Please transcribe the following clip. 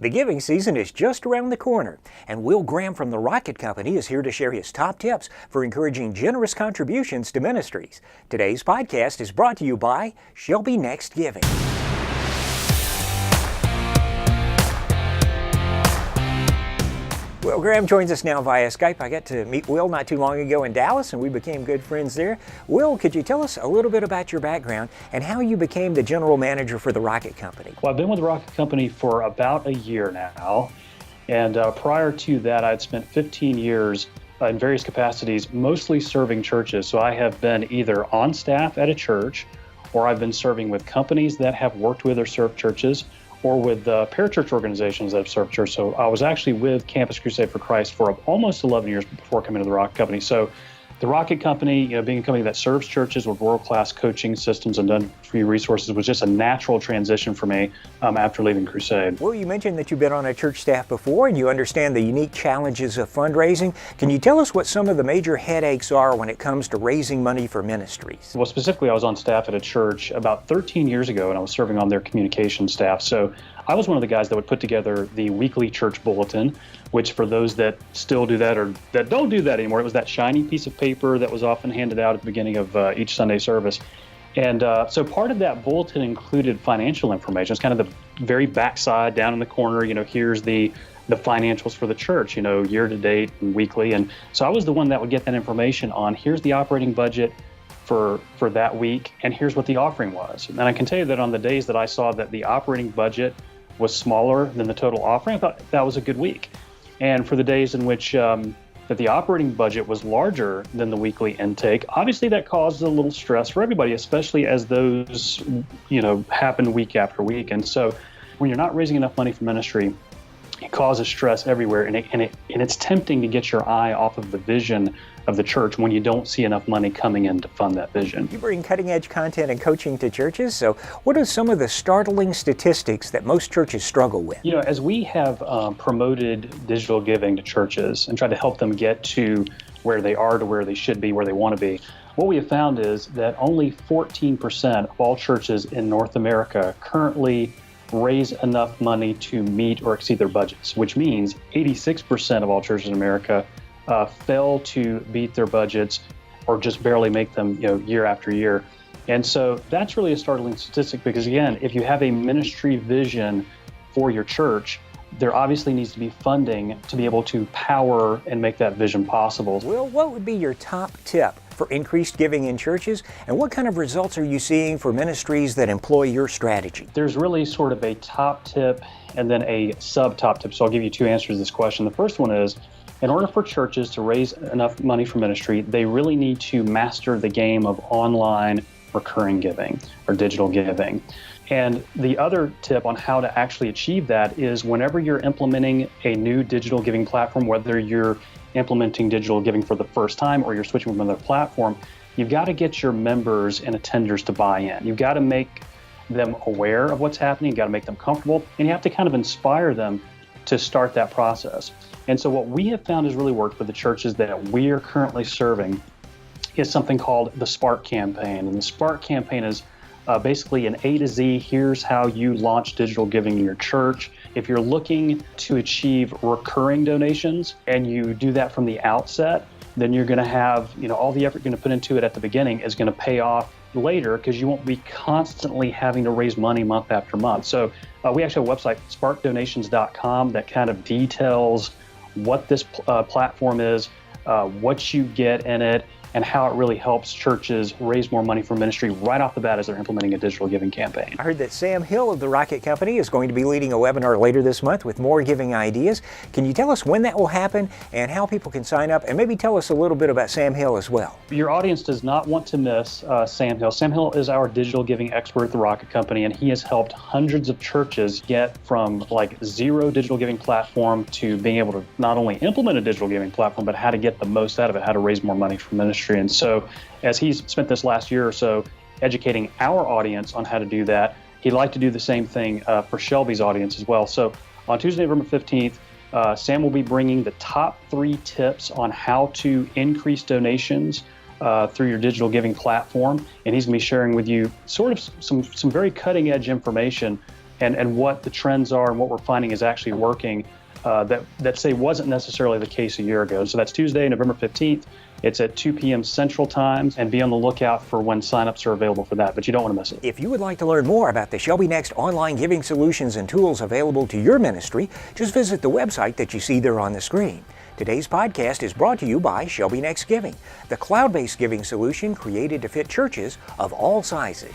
The giving season is just around the corner, and Will Graham from the Rocket Company is here to share his top tips for encouraging generous contributions to ministries. Today's podcast is brought to you by Shelby Next Giving. Will Graham joins us now via Skype. I got to meet Will not too long ago in Dallas, and we became good friends there. Will, could you tell us a little bit about your background and how you became the general manager for the Rocket Company? Well, I've been with the Rocket Company for about a year now, and prior to that, I'd spent 15 years in various capacities, mostly serving churches. So I have been either on staff at a church, or I've been serving with companies that have worked with or served churches, or with parachurch organizations that have served church. So I was actually with Campus Crusade for Christ for almost 11 years before coming to the Rocket Company. So the Rocket Company, being a company that serves churches with world-class coaching systems and done-for-you resources was just a natural transition for me after leaving Crusade. Well, you mentioned that you've been on a church staff before and you understand the unique challenges of fundraising. Can you tell us what some of the major headaches are when it comes to raising money for ministries? Well, specifically, I was on staff at a church about 13 years ago, and I was serving on their communication staff. So I was one of the guys that would put together the weekly church bulletin, which for those that still do that or that don't do that anymore, it was that shiny piece of paper that was often handed out at the beginning of each Sunday service. And so part of that bulletin included financial information. It's kind of the very backside down in the corner, here's the financials for the church, year to date and weekly. And so I was the one that would get that information on here's the operating budget for that week, and here's what the offering was. And I can tell you that on the days that I saw that the operating budget was smaller than the total offering, I thought that was a good week. And for the days in which that the operating budget was larger than the weekly intake, obviously that caused a little stress for everybody, especially as those, happen week after week. And so when you're not raising enough money for ministry, it causes stress everywhere, and it's tempting to get your eye off of the vision of the church when you don't see enough money coming in to fund that vision. You bring cutting-edge content and coaching to churches, so what are some of the startling statistics that most churches struggle with? As we have promoted digital giving to churches and tried to help them get to where they are, to where they should be, where they want to be, what we have found is that only 14% of all churches in North America currently raise enough money to meet or exceed their budgets, which means 86% of all churches in America fail to beat their budgets or just barely make them, year after year. And so that's really a startling statistic because, again, if you have a ministry vision for your church, there obviously needs to be funding to be able to power and make that vision possible. Will, what would be your top tip for increased giving in churches, and what kind of results are you seeing for ministries that employ your strategy? There's really sort of a top tip and then a sub-top tip, so I'll give you two answers to this question. The first one is, in order for churches to raise enough money for ministry, they really need to master the game of online recurring giving or digital giving. And the other tip on how to actually achieve that is whenever you're implementing a new digital giving platform, whether you're implementing digital giving for the first time or you're switching from another platform, you've got to get your members and attenders to buy in. You've got to make them aware of what's happening, you've got to make them comfortable, and you have to kind of inspire them to start that process. And so what we have found has really worked with the churches that we are currently serving is something called the Spark campaign. And the Spark campaign is basically an A to Z, here's how you launch digital giving in your church. If you're looking to achieve recurring donations and you do that from the outset, then you're going to have, all the effort you're going to put into it at the beginning is going to pay off later because you won't be constantly having to raise money month after month. So we actually have a website, sparkdonations.com, that kind of details what this platform is, what you get in it, and how it really helps churches raise more money for ministry right off the bat as they're implementing a digital giving campaign. I heard that Sam Hill of the Rocket Company is going to be leading a webinar later this month with more giving ideas. Can you tell us when that will happen and how people can sign up, and maybe tell us a little bit about Sam Hill as well? Your audience does not want to miss Sam Hill. Sam Hill is our digital giving expert at the Rocket Company, and he has helped hundreds of churches get from zero digital giving platform to being able to not only implement a digital giving platform, but how to get the most out of it, how to raise more money for ministry. And so as he's spent this last year or so educating our audience on how to do that, he'd like to do the same thing for Shelby's audience as well. So on Tuesday, November 15th, Sam will be bringing the top 3 tips on how to increase donations through your digital giving platform. And he's going to be sharing with you sort of some very cutting edge information and what the trends are and what we're finding is actually working that say wasn't necessarily the case a year ago. So that's Tuesday, November 15th. It's at 2 p.m. Central Time, and be on the lookout for when signups are available for that, but you don't want to miss it. If you would like to learn more about the Shelby Next online giving solutions and tools available to your ministry, just visit the website that you see there on the screen. Today's podcast is brought to you by Shelby Next Giving, the cloud-based giving solution created to fit churches of all sizes.